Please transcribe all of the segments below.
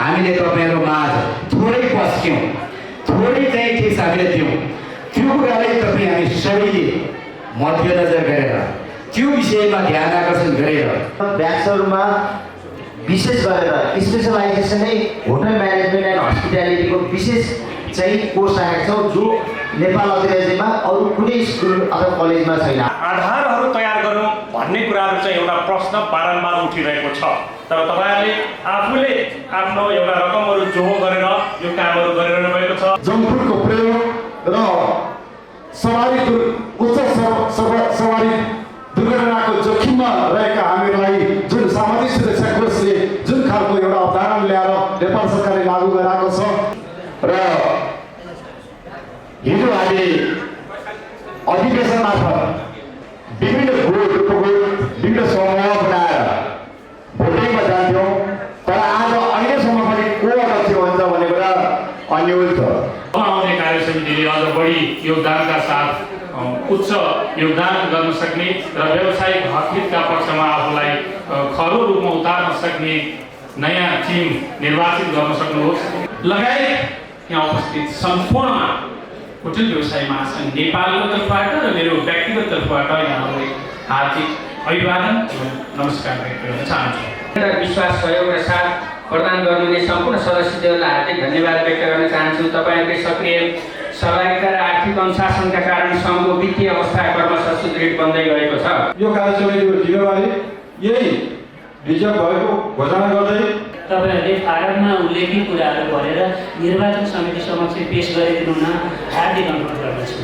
हामीले तपाईँहरू माझ थोरै पस्क्यौँ, थोरै चाहिँ ठिस हामीले दियौँ। त्यो कुरालाई तपाईँ हामी सबैले मध्यनजर गरेर त्यो विषयमा ध्यान आकर्षण गरेर ब्याचलरमा विशेष गरेर स्पेसलाइजेसनै होटल म्यानेजमेन्ट एन्ड हस्पिटालिटीको विशेष चाहिँ कोर्स राखेको छौँ, जो नेपाल अधिराज्यमा अरू कुनै स्कुल अथवा कलेजमा छैन। आधारहरू तयार गरौँ भन्ने कुराहरू चाहिँ एउटा प्रश्न बारम्बार उठिरहेको छ। तर तपाईँहरूले आफूले आफ्नो एउटा रकमहरू जोहो गरेर यो कामहरू गरिरहनु भएको छ। जङ्क फुडको प्रयोग र उच्च सवारी दुर्घटनाको जोखिममा रहेका हामीहरूलाई जुन सामाजिक सुरक्षा कोषले जुन खालको एउटा अवधारणा ल्याएर नेपाल सरकारले लागू गराएको छ र हिजो हामी अधिवेशन मार्फत विभिन्न गुट उपगुट विभिन्न समूह बनाएर भोटिङमा जान्थ्यौँ, तर आज अहिलेसम्म पनि को अध्यक्ष हुन्छ भन्ने कुरा अन्यल छ। आउने कार्य समितिले अझ बढी योगदानका साथ उच्च योगदान गर्न सक्ने र व्यावसायिक हितका पक्षमा आफूलाई खरो रूपमा उतार्न सक्ने नयाँ टिम निर्वाचित गर्न सक्नुहोस्। लगायत यहाँ उपस्थित सम्पूर्ण होटल व्यवसाय महासङ्घ नेपालको तर्फबाट र मेरो व्यक्तिगत तर्फबाट यहाँलाई हार्दिक अभिवादन नमस्कार व्यक्त गर्न चाहन्छु। विश्वास सहयोग र साथ प्रदान गर्नुहुने सम्पूर्ण सदस्यहरूलाई हार्दिक धन्यवाद व्यक्त गर्न चाहन्छु। तपाईँहरूले सक्रिय सहभागिता र आर्थिक अनुशासनका कारण सङ्घको वित्तीय अवस्था क्रमशः सुदृढ बन्दै गएको छ। यो कार्य समितिको जिम्मेवारी यही रिजर्भ भएको घोषणा गर्दै तपाईँहरूले फारममा उल्लेखित कुराहरू भरेर निर्वाचन समिति समक्ष पेश गरिदिनु हुन हार्दिक अनुरोध गर्दछु।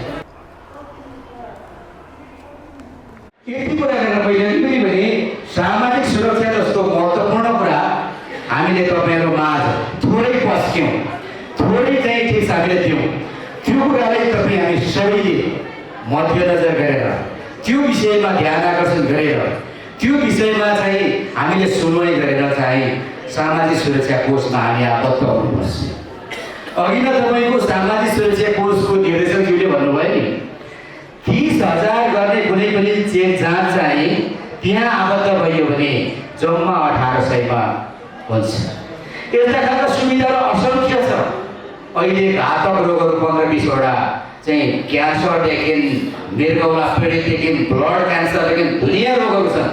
यति कुरा गरेर पहिले पनि भने सामाजिक सुरक्षा जस्तो महत्त्वपूर्ण कुरा हामीले तपाईँहरू माझ थोरै पस्क्यौँ, थोरै चाहिँ ठिस हामीले दियौँ। त्यो कुरालाई तपाईँ हामी सबैले मध्यनजर गरेर त्यो विषयमा ध्यान आकर्षण गरेर त्यो विषयमा चाहिँ हामीले सुनवाई गरेर चाहिँ सामाजिक सुरक्षा कोषमा हामी आबद्ध हुनुपर्छ। अघि नै तपाईँको सामाजिक सुरक्षा कोषको निर्देशकज्यूले भन्नुभयो नि 30,000 गर्ने कुनै पनि चेक जाँच चाहिँ त्यहाँ आबद्ध भयो भने जम्मा 1800 हुन्छ। यस्ता खालका सुविधाहरू असङ्ख्य छ। अहिले घातक रोगहरू 15-20 वटा चाहिँ क्यान्सरदेखि मृगौला पीडितदेखि ब्लड क्यान्सरदेखि दुनियाँ रोगहरू छन्।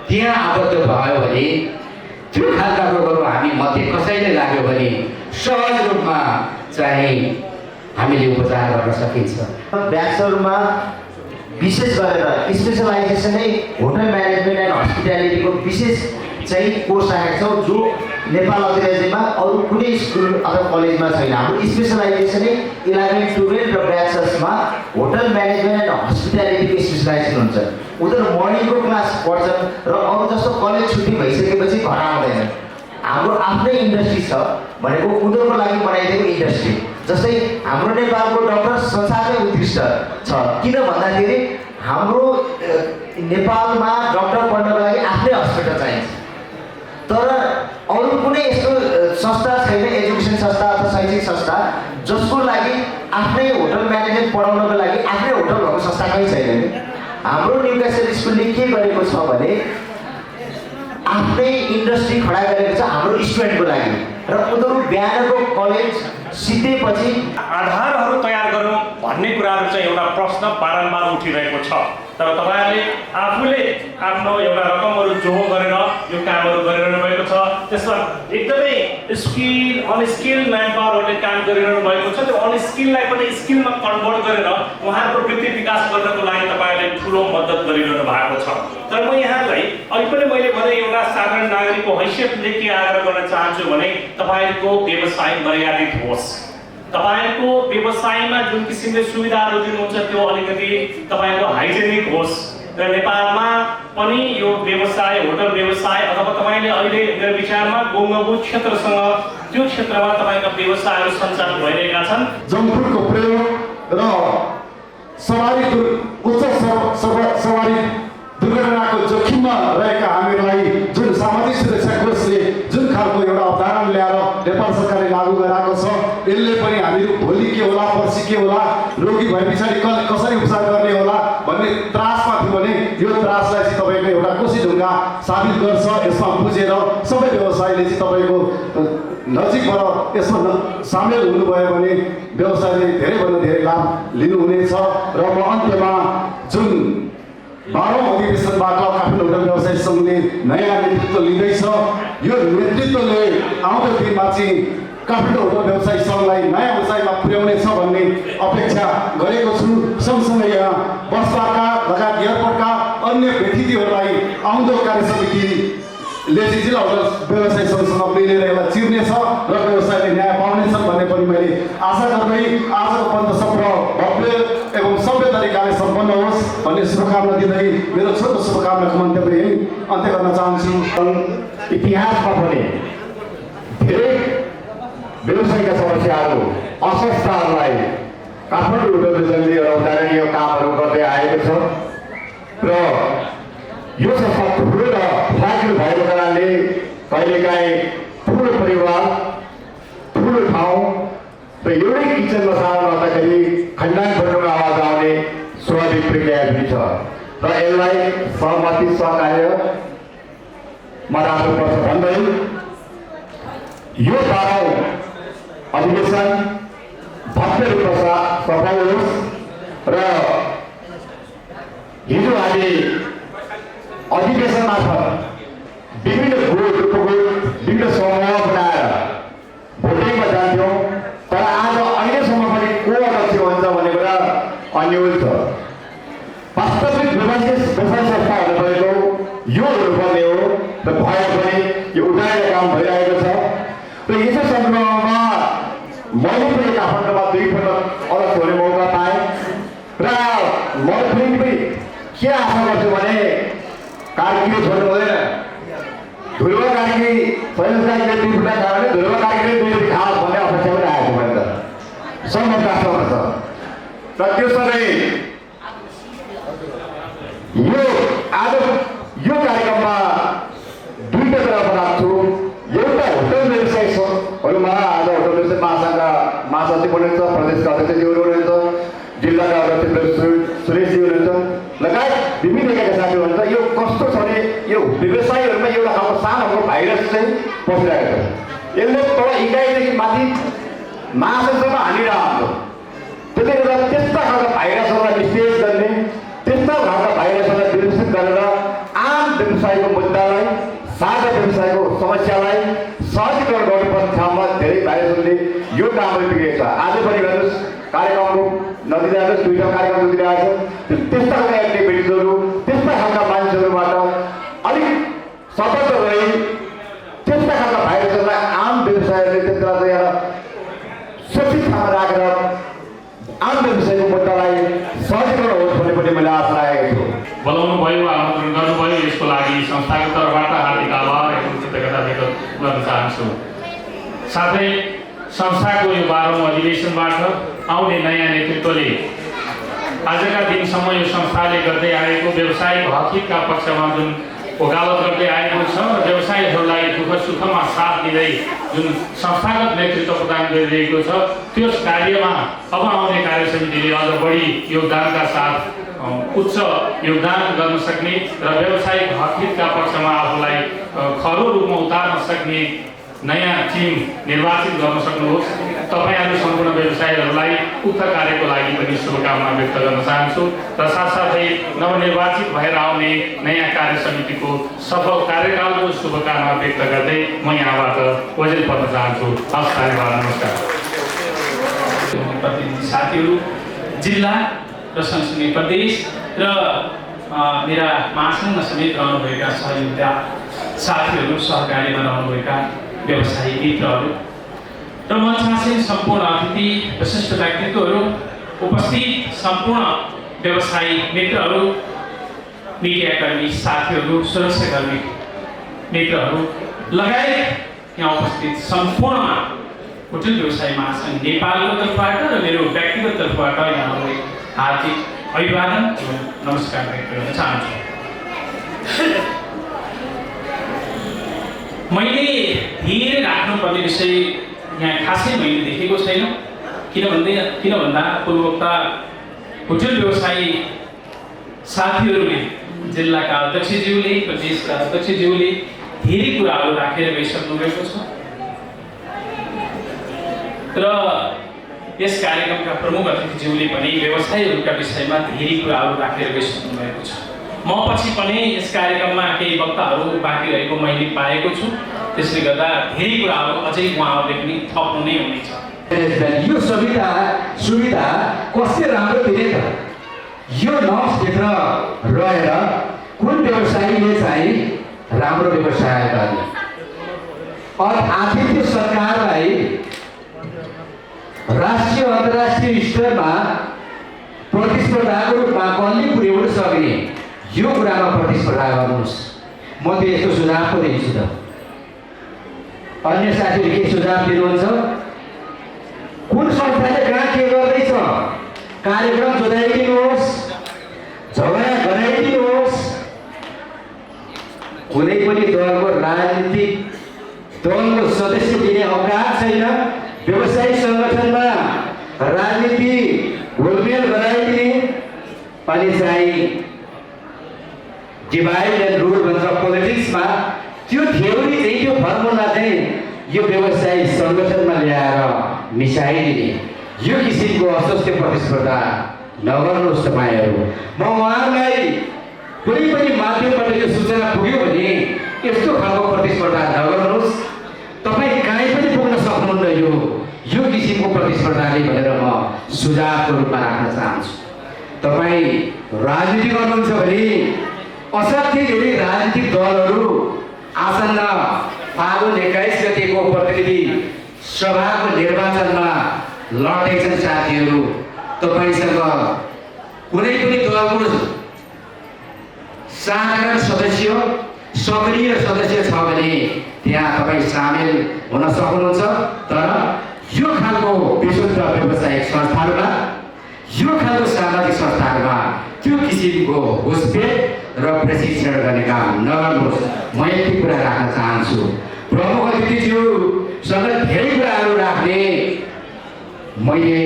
त्यहाँ आबद्ध भयो भने त्यो खालका रोगहरू हामी मध्ये कसैले लाग्यो भने सहज रूपमा चाहिँ हामीले उपचार गर्न सकिन्छ। ब्याचलरमा विशेष गरेर स्पेसलाइजेसनै होटल म्यानेजमेन्ट एन्ड हस्पिटालिटीको विशेष चाहिँ कोर्स राखेको छौँ, जो नेपाल अधिराज्यमा अरू कुनै स्कुल अथवा कलेजमा छैन। हाम्रो स्पेसलाइजेसनै 11, 12 र ब्याचलर्समा होटल म्यानेजमेन्ट एन्ड हस्पिटालिटीको स्पेसलाइजेसन हुन्छ। उनीहरू मर्निङको क्लास पढ्छन् र अरू जस्तो कलेज छुट्टी भइसकेपछि घर आउँदैन। हाम्रो आफ्नै इन्डस्ट्री छ भनेको उनीहरूको लागि बनाइदिएको इन्डस्ट्री। जस्तै हाम्रो नेपालको डक्टर संसारमै उत्कृष्ट छ। किन भन्दाखेरि हाम्रो नेपालमा डक्टर पढ्नको लागि आफ्नै हस्पिटल चाहिन्छ, तर अरू कुनै यस्तो संस्था छैन, एजुकेसन संस्था अथवा शैक्षिक संस्था जसको लागि आफ्नै होटल म्यानेजमेन्ट पढाउनको लागि आफ्नै होटल भएको संस्था कहीँ छैन। हाम्रो न्युकासल स्कुलले के गरेको छ भने आफ्नै इन्डस्ट्री खडा गरेको छ हाम्रो स्टुडेन्टको लागि, र उनीहरू बिहानको कलेज सिधैपछि आधारहरू तयार गरौँ भन्ने कुराहरू चाहिँ एउटा प्रश्न बारम्बार उठिरहेको छ। तर तपाईँहरूले आफूले आफ्नो एउटा रकमहरू जोहो गरेर यो कामहरू गरिरहनु भएको छ। त्यसमा एकदमै स्किल अनस्किल म्यान पावरहरूले काम गरिरहनु भएको छ। त्यो अनस्किललाई पनि स्किलमा कन्भर्ट गरेर उहाँहरूको वृत्ति विकास गर्नको लागि तपाईँहरूले ठुलो मद्दत गरिरहनु भएको छ। तर म यहाँलाई अघि पनि मैले भने एउटा साधारण नागरिकको हैसियतले के आग्रह गर्न चाहन्छु भने तपाईँहरूको व्यवसाय मर्यादित होस्। तपाईको व्यवसायमा जुन किसिमले सुविधाहरू दिनुहुन्छ त्यो अलिकति तपाईको हाइजेनिक होस् र नेपालमा पनि यो व्यवसाय होटल व्यवसाय अथवा तपाईले अहिले मेरो विचारमा गोङ्गबु क्षेत्रसँग त्यो क्षेत्रमा तपाईका व्यवसायहरू सञ्चालन भइरहेका छन्। जङ्क फुडको प्रयोग र उच्च सवारी दुर्घटनाको जोखिममा रहेका हामीहरूलाई जुन सामाजिक सुरक्षा कोषले जुन खालको एउटा अवधारणा ल्याएर नेपाल सरकारले लागू गराएको छ, यसले पनि हामीहरू भोलि के होला, पर्सि के होला, रोगी भए पछाडि कसरी उपचार गर्ने होला भन्ने त्रासमा थियो भने यो त्रासलाई चाहिँ तपाईँको एउटा कोसी ढुङ्गा साबित गर्छ। यसमा बुझेर सबै व्यवसायले चाहिँ तपाईँको नजिकबाट यसमा सामेल हुनुभयो भने व्यवसायले धेरैभन्दा धेरै लाभ लिनुहुनेछ। र म अन्त्यमा जुन 12औं अधिवेशनबाट काठमाडौँ होटल व्यवसायी सङ्घले नयाँ नेतृत्व लिँदैछ, यो नेतृत्वले आउँदो दिनमा चाहिँ काठमाडौँ होटल व्यवसायी सङ्घलाई नयाँ उचाइमा पुर्याउनेछ भन्ने अपेक्षा गरेको छु। सँगसँगै यहाँ बसपाका लगायत एयरपोर्टका अन्य व्यक्तिहरूलाई आउँदो कार्यसमितिले चाहिँ जिल्ला होटल व्यवसायी सङ्घसँग मिलेर यसलाई चिर्नेछ र व्यवसायले न्याय पाउनेछन् भन्ने पनि मैले आशा गर्दै आजको पन्त सत्र भव्य एवं सभ्य तरिकाले सम्पन्न होस् भन्ने शुभकामना दिँदै मेरो छोटो शुभकामनाको मन्तव्य यही अन्त्य गर्न चाहन्छु। इतिहासमा पनि धेरै व्यवसायिक समस्याहरू असंस्थाहरूलाई काठमाडौँ होटल व्यवसायले एउटा उदाहरणीय कामहरू गर्दै आएको छ र यो संस्था ठुलो र फ्याक्ट्री भएको कारणले कहिलेकाहीँ ठुलो परिवार, ठुलो ठाउँ र एउटै किचनमा सानो गर्दाखेरि खण्डान खण्डमा आवाज आउने स्वाभाविक प्रक्रिया पनि छ र यसलाई सहमति सहकार्यमा राख्नुपर्छ भन्दै यो 12औं अधिवेशन भव्य रूपमा सफल होस् र हिजो हामी अधिवेशन मार्फत विभिन्न गुट उपगुट विभिन्न समूह बनाएर भोटिङमा जान्थ्यौँ, तर आज अहिलेसम्म पनि को अध्यक्ष हुन्छ भन्ने कुरा अन्यल छ। वास्तविक व्यवसायिक संस्थाहरू भनेको यो हुनुपर्ने हो र भयो भने यो उठाएर काम भइरहेको छ र यसै सन्दर्भमा मैले पनि काठमाडौँमा 2 पटक अध्यक्ष हुने मौका पाएँ र म पनि के आशा गर्छु भने कार्कीले छोड्नु हुँदैन। ध्रुव कार्की शैलेशले 2 फुटा खायो भने ध्रुव कार्कीले 2 फुट खाओस् भन्ने अपेक्षा पनि आएको मैले त सम्मत राष्ट्रमा छ र त्यसरी यो आज यो कार्यक्रममा 2टा तर्फ राख्छु। एउटा होटल व्यवसायीहरूमा आज होटल व्यवसाय महासचिव हुनुहुन्छ, प्रदेशका अध्यक्षज्यूहरू हुनुहुन्छ, जिल्लाका अध्यक्ष सुरेशजी हुनुहुन्छ, लगायत विभिन्न एकाका साथीहरू हुनुहुन्छ। यो कस्तो छ भने यो व्यवसायीहरूमा एउटा खालको सानो भाइरस चाहिँ पसिरहेको छ। यसले तल इकाइदेखि माथि महासचिवमा हानिरहन्छ। त्यसले गर्दा त्यस्ता खालका भाइरसहरूलाई निषेध गर्ने, त्यस्ता खालका भाइरसहरूलाई विकसित गरेर आम व्यवसायको मुद्दालाई, साझा व्यवसायको समस्यालाई सहजीकरण गर्नुपर्ने ठाउँमा धेरै भाइरसहरूले यो कामहरू बिग्रेको छ। आज पनि हेर्नुहोस् कार्यक्रमको नदिँदानुहोस् 2टा कार्यक्रम दिइरहेको छ। त्यस्ता खालका एक्टिभिटिजहरू, त्यस्ता खालका मान्छेहरूबाट अलिक सतर्क रही त्यस्ता खालका भाइरसहरूलाई आम व्यवसायहरूले त्यसलाई एउटा सुरक्षित ठाउँमा राखेर आम व्यवसायको मुद्दालाई सहजीकरण होस् भन्ने पनि मैले आशा राखेको छु। बोलाउनु भयो, आमन्त्रण गर्नुभयो, यसको लागि संस्थाको तर्फबाट हार्दिक आभार एवं कृतज्ञता व्यक्त गर्न चाहन्छु। साथै संस्थाको यो 12औं अधिवेशनबाट आउने नयाँ नेतृत्वले आजका दिनसम्म यो संस्थाले गर्दै आएको व्यवसायिक हकहितका पक्षमा जुन वकालत गर्दै आएको छ र व्यवसायीहरूलाई दुःख सुखमा साथ दिँदै जुन संस्थागत नेतृत्व प्रदान गरिरहेको छ, त्यो कार्यमा अब आउने कार्यसमितिले अझ बढी योगदानका साथ उच्च योगदान गर्न सक्ने र व्यावसायिक हकहितका पक्षमा आफूलाई खरो रूपमा उतार्न सक्ने नयाँ टिम निर्वाचित गर्न सक्नुहोस्। तपाईहरू सम्पूर्ण व्यवसायीहरूलाई उक्त कार्यको लागि पनि शुभकामना व्यक्त गर्न चाहन्छु र साथसाथै नवनिर्वाचित भएर आउने नयाँ कार्यसमितिको सफल कार्यकालको शुभकामना व्यक्त गर्दै म यहाँबाट ओजेल पर्न चाहन्छु। हस्, धन्यवाद, नमस्कार। प्रतिनिधि साथीहरू, जिल्ला र सँगसँगै प्रदेश र मेरा महासङ्घमा समेत रहनुभएका सहयोगी साथीहरू, सहकार्यमा रहनुभएका व्यवसायी मित्रहरू र मञ्चमा सम्पूर्ण अतिथि, विशिष्ट व्यक्तित्वहरू, उपस्थित सम्पूर्ण व्यवसायी मित्रहरू, मिडियाकर्मी साथीहरू, सुरक्षाकर्मी मित्रहरू लगायत यहाँ उपस्थित सम्पूर्णमा होटल व्यवसायी महासङ्घ नेपालको तर्फबाट र मेरो व्यक्तिगत तर्फबाट यहाँलाई हार्दिक अभिवादन एवं नमस्कार व्यक्त गर्न चाहन्छु। मैले धेरै राख्नुपर्ने विषय यहाँ खासै मैले देखेको छैन। किन भन्दा पूर्वोक्त होटल व्यवसायी साथीहरूले, जिल्लाका अध्यक्षज्यूले, प्रदेशका अध्यक्षज्यूले धेरै कुराहरू राखेर गइसक्नु भएको छ। र यस कार्यक्रमका प्रमुख अतिथिज्यूले पनि व्यवसायीहरूका विषयमा धेरै कुराहरू राखेर गइसक्नु भएको छ। म पछि पनि यस कार्यक्रममा केही वक्ताहरू बाँकी रहेको मैले पाएको छु, त्यसले गर्दा धेरै कुराहरू अझै उहाँहरूले पनि थप्नु नै हुनेछ। यो सुविधा कसले राम्रो दिने त? यो नर्सभित्र रहेर कुन व्यवसायीले चाहिँ राम्रो व्यवसाय गर्ने? आतिथ्य सरकारलाई राष्ट्रिय अन्तर्राष्ट्रिय स्तरमा प्रतिस्पर्धाको रूपमा कसले पुर्याउन सक्ने, यो कुरामा प्रतिस्पर्धा गर्नुहोस्। म त यस्तो सुझाव पो दिन्छु त। अन्य साथीहरू के सुझाव दिनुहुन्छ? कुन संस्थाले कहाँ के गर्दैछ कार्यक्रम जोडाइदिनुहोस्, झगडा गराइदिनुहोस्। कुनै पनि दलको राजनीतिक दलको सदस्य दिने अवकाश छैन। व्यवसायी सङ्गठनमा राजनीति घोलमेल गराइदिने अनि चाहिँ डिभाइड एन्ड रुल भन्छ पोलिटिक्समा, त्यो थ्योरी चाहिँ त्यो फर्मुला चाहिँ यो व्यवसायी सङ्गठनमा ल्याएर मिसाइदिने, यो किसिमको अस्वस्थ प्रतिस्पर्धा नगर्नुहोस् तपाईँहरू। म उहाँहरूलाई कुनै पनि माध्यमबाट यो सूचना पुग्यो भने यस्तो खालको प्रतिस्पर्धा नगर्नुहोस्। तपाईँ कहीँ पनि पुग्न सक्नुहुन्न यो किसिमको प्रतिस्पर्धाले भनेर म सुझावको रूपमा राख्न चाहन्छु। तपाईँ राजनीति गर्नुहुन्छ भने असाध्यै धेरै राजनीतिक दलहरू आसन्न फागुन 21 गतेको प्रतिनिधि सभाको निर्वाचनमा लड्दैछन्। साथीहरू, तपाईँसँग कुनै पनि दलको साधारण सदस्य, सक्रिय सदस्य छ भने त्यहाँ तपाईँ सामेल हुन सक्नुहुन्छ। तर यो खालको विशुद्ध व्यावसायिक संस्थाहरूमा, यो खालको सामाजिक संस्थाहरूमा त्यो किसिमको घुसपेट र प्रशिक्षण गर्ने काम नगर्नुहोस्। म यति कुरा राख्न चाहन्छु। प्रमुख अतिथिज्यूसँग धेरै कुराहरू राख्ने मैले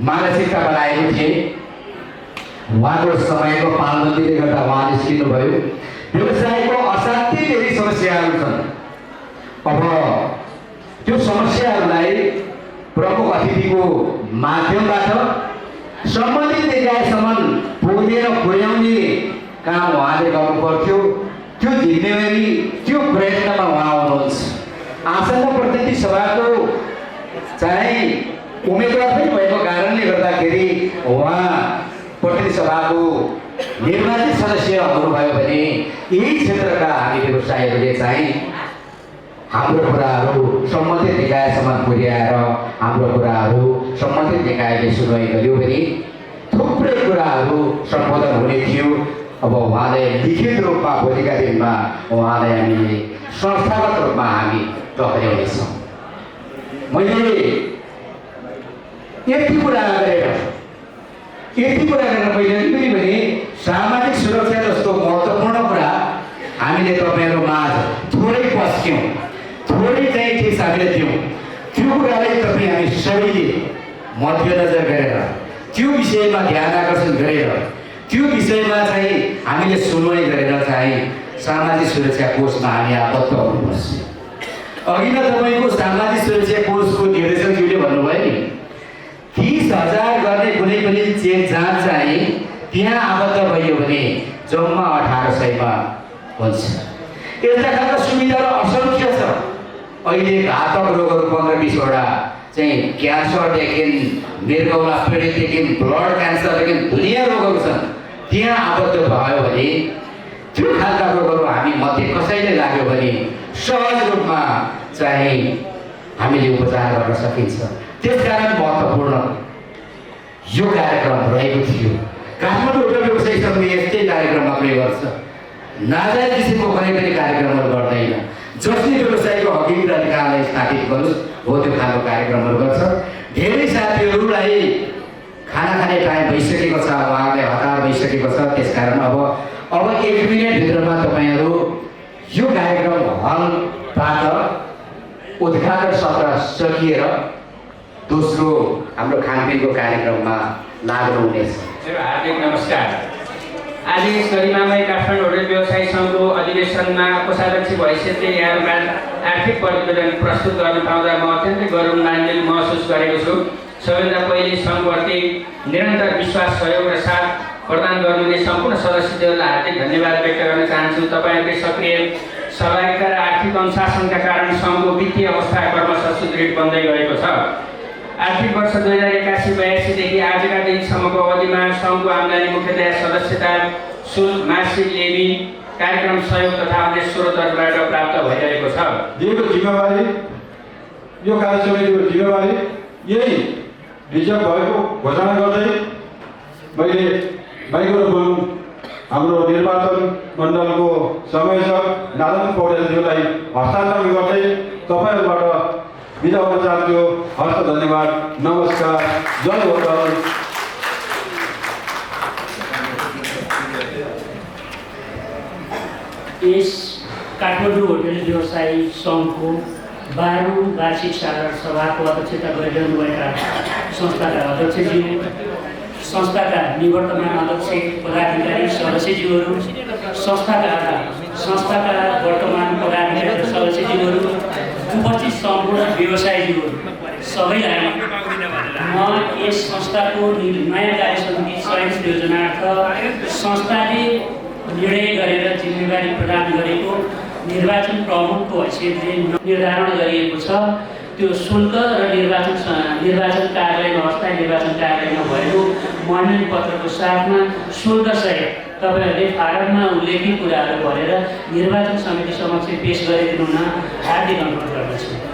मानसिकता बनाएको थिएँ। उहाँको समयको पाबन्दीले गर्दा उहाँ निस्किनुभयो। व्यवसायको असाध्यै धेरै समस्याहरू छन्। अब त्यो समस्याहरूलाई प्रमुख अतिथिको माध्यमबाट सम्बन्धित निकायसम्म पुगेर पुर्याउने काम उहाँले गर्नुपर्थ्यो। त्यो जिम्मेवारी, त्यो प्रयत्नमा उहाँ हुनुहुन्छ। आसन्न प्रतिनिधि सभाको चाहिँ उम्मेदवार पनि भएको कारणले गर्दाखेरि उहाँ प्रतिनिधि सभाको निर्वाचित सदस्य हुनुभयो भने यही क्षेत्रका हामी व्यवसायीहरूले चाहिँ हाम्रो कुराहरू सम्बन्धित निकायसम्म पुर्याएर हाम्रो कुराहरू सम्बन्धित निकायले सुनवाई गर्यो भने थुप्रै कुराहरू सम्बोधन हुने थियो। अब उहाँले लिखित रूपमा भोलिका दिनमा उहाँलाई हामीले संस्थागत रूपमा हामी टक्राउनेछौँ। मैले यति कुरा गरेर मैले पनि भने सामाजिक सुरक्षा जस्तो महत्त्वपूर्ण कुरा हामीले तपाईँहरू माझ थोरै पस्क्यौँ, थोरै चाहिँ ठिक हामीले दियौँ। त्यो कुरालाई तपाईँ हामी सबैले मध्यनजर गरेर, त्यो विषयमा ध्यान आकर्षण गरेर, त्यो विषयमा चाहिँ हामीले सुनवाई गरेर चाहिँ सामाजिक सुरक्षा कोषमा हामी आबद्ध हुनुपर्छ। अघि नै तपाईँको सामाजिक सुरक्षा कोषको निर्देशकज्यूले भन्नुभयो नि 30,000 गर्ने कुनै पनि चेक जाँच चाहिँ त्यहाँ आबद्ध भयो भने जम्मा 1800 हुन्छ। यस्ता खालका सुविधाहरू असङ्ख्य छ। अहिले घातक रोगहरू 15-20 वटा चाहिँ क्यान्सरदेखि मृगौला पीडितदेखि ब्लड क्यान्सरदेखि दुनियाँ रोगहरू छन्। त्यहाँ आबद्ध भयो भने त्यो खालका रोगहरू हामी मध्ये कसैले लाग्यो भने सहज रूपमा चाहिँ हामीले उपचार गर्न सकिन्छ। त्यसकारण महत्त्वपूर्ण यो कार्यक्रम रहेको थियो। काठमाडौँ होटल व्यवसायी सङ्घले यस्तै कार्यक्रममा प्रयोग गर्छ। नाजायज किसिमको कुनै पनि कार्यक्रमहरू गर्दैन। जसले व्यवसायको हकिम र अधिकारलाई स्थापित गरोस् हो त्यो खालको कार्यक्रमहरू गर्छ। धेरै साथीहरूलाई खाना खाने टाइम भइसकेको छ, उहाँहरूलाई हतार भइसकेको छ। त्यसकारण अब 1 मिनेटभित्रमा तपाईँहरू यो कार्यक्रम हलबाट उद्घाटन सत्र सकिएर दोस्रो हाम्रो खानपिनको कार्यक्रममा लाग्नुहुनेछ। हार्दिक नमस्कार। आज यस गरिमामय काठमाडौँ होटल व्यवसायी सङ्घको अधिवेशनमा कोषाध्यक्ष भइसकेले यहाँहरूमा आर्थिक प्रतिवेदन प्रस्तुत गर्न पाउँदा म अत्यन्तै गौरवान्वित महसुस गरेको छु। सबैभन्दा पहिले सङ्घप्रति निरन्तर विश्वास सहयोग र साथ प्रदान गर्नुहुने सम्पूर्ण सदस्यहरूलाई हार्दिक धन्यवाद व्यक्त गर्न चाहन्छु। तपाईँहरूकै सक्रिय सहभागिता र आर्थिक अनुशासनका कारण सङ्घको वित्तीय अवस्था क्रमशः सुदृढ बन्दै गएको छ। आर्थिक वर्ष 2081-82 देखि आजका दिनसम्मको अवधिमा सङ्घको आम्दानी मुख्यतया सदस्यता शुल्क, मासिक लेबी, कार्यक्रम सहयोग तथा अन्य स्रोतहरूबाट प्राप्त भइरहेको छ। दिएको जिम्मेवारी, यो कार्य समितिको जिम्मेवारी यही रिजर्भ भएको घोषणा गर्दै मैले माइक्रोफोन हाम्रो निर्वाचन मण्डलको संयोजक नारायण पौडेलज्यूलाई हस्तान्तरण गर्दै तपाईँहरूबाट बिदा हुन चाहन्छु। हस्त धन्यवाद, नमस्कार, जय होटल। यस काठमाडौँ होटल व्यवसायी सङ्घको 12औं वार्षिक साधारण सभाको अध्यक्षता गरिरहनुभएका संस्थाका अध्यक्षज्यू, संस्थाका निवर्तमान अध्यक्ष, पदाधिकारी, सदस्यज्यूहरू, संस्थाका वर्तमान पदाधिकारी र सदस्यज्यूहरू, उपस्थित सम्पूर्ण व्यवसायीज्यूहरू सबैलाई म यस संस्थाको नयाँ कार्य समिति चयन योजनार्थ संस्थाले निर्णय गरेर जिम्मेवारी प्रदान गरेको निर्वाचन प्रमुखको हैसियतले निर्धारण गरिएको छ। त्यो शुल्क र निर्वाचन कार्यालयमा, अस्थायी निर्वाचन कार्यालयमा भएको मनोनयन पत्रको साथमा शुल्क सहित तपाईँहरूले फारममा उल्लेखित कुराहरू भरेर निर्वाचन समिति समक्ष पेश गरिदिनु हुन हार्दिक अनुरोध गर्दछु।